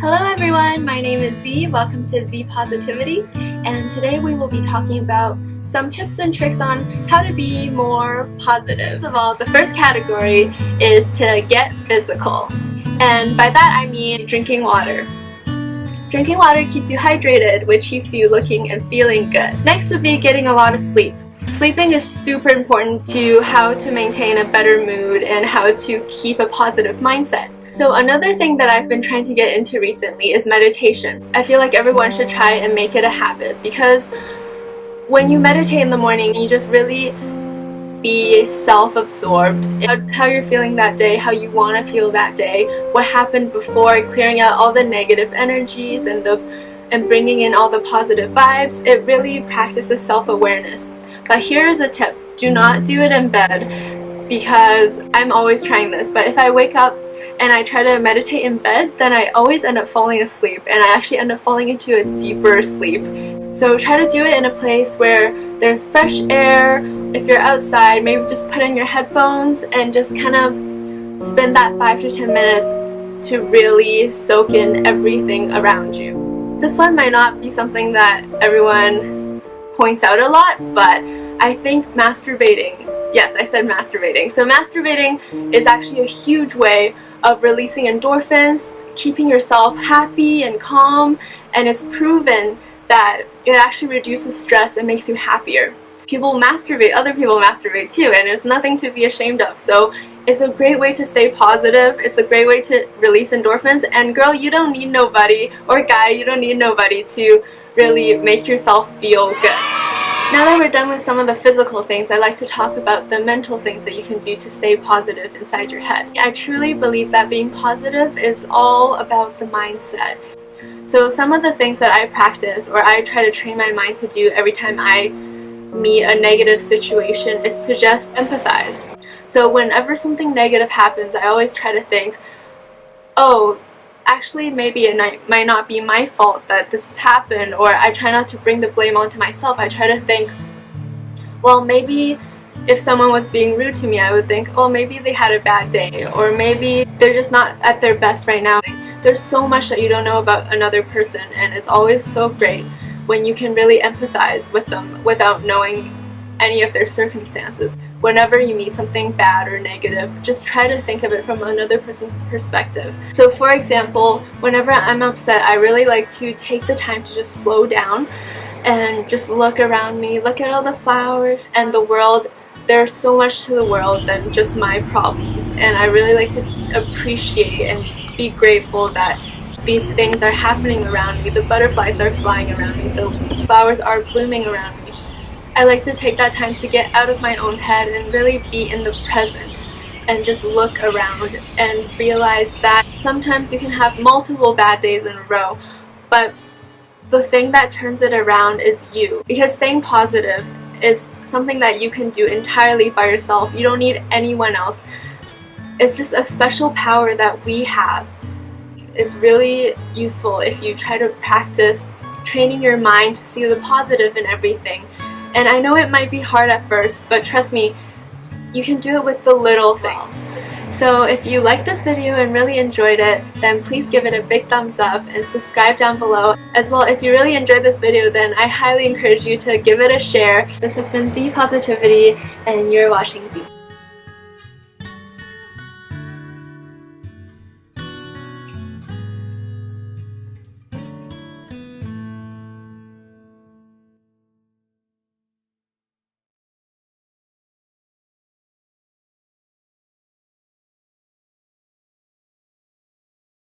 Hello everyone, my name is Z. Welcome to ZiPositivity, and today we will be talking about some tips and tricks on how to be more positive. First of all, the first category is to get physical, and by that I mean drinking water. Drinking water keeps you hydrated, which keeps you looking and feeling good. Next would be getting a lot of sleep. Sleeping is super important to how to maintain a better mood and how to keep a positive mindset. So another thing that I've been trying to get into recently is meditation. I feel like everyone should try and make it a habit, because when you meditate in the morning, you just really be self-absorbed in how you're feeling that day, how you want to feel that day, what happened before, clearing out all the negative energies and bringing in all the positive vibes. It really practices self-awareness. But here is a tip: do not do it in bed, because I'm always trying this, but if I wake up and I try to meditate in bed, then I always end up falling asleep, and I actually end up falling into a deeper sleep. So try to do it in a place where there's fresh air. If you're outside, maybe just put in your headphones and just kind of spend that 5 to 10 minutes to really soak in everything around you. This one might not be something that everyone points out a lot, but I think masturbating, yes, I said masturbating. So masturbating is actually a huge way of releasing endorphins, keeping yourself happy and calm, and it's proven that it actually reduces stress and makes you happier. People masturbate, other people masturbate too, and there's nothing to be ashamed of. So it's a great way to stay positive, it's a great way to release endorphins, and girl, you don't need nobody, or guy, you don't need nobody to really make yourself feel good. Now that we're done with some of the physical things, I'd like to talk about the mental things that you can do to stay positive inside your head. I truly believe that being positive is all about the mindset. So some of the things that I practice, or I try to train my mind to do every time I meet a negative situation, is to just empathize. So whenever something negative happens, I always try to think, oh, actually maybe it might not be my fault that this has happened, or I try not to bring the blame onto myself. I try to think, well, maybe if someone was being rude to me, I would think, oh, maybe they had a bad day, or maybe they're just not at their best right now. There's so much that you don't know about another person, and it's always so great when you can really empathize with them without knowing any of their circumstances. Whenever you meet something bad or negative, just try to think of it from another person's perspective. So for example, whenever I'm upset, I really like to take the time to just slow down and just look around me, look at all the flowers and the world. There's so much to the world than just my problems, and I really like to appreciate and be grateful that these things are happening around me. The butterflies are flying around me, the flowers are blooming around me. I like to take that time to get out of my own head and really be in the present and just look around and realize that sometimes you can have multiple bad days in a row, but the thing that turns it around is you. Because staying positive is something that you can do entirely by yourself. You don't need anyone else. It's just a special power that we have. It's really useful if you try to practice training your mind to see the positive in everything. And I know it might be hard at first, but trust me, you can do it with the little things. So if you liked this video and really enjoyed it, then please give it a big thumbs up and subscribe down below. As well, if you really enjoyed this video, then I highly encourage you to give it a share. This has been ZiPositivity, and you're watching Z.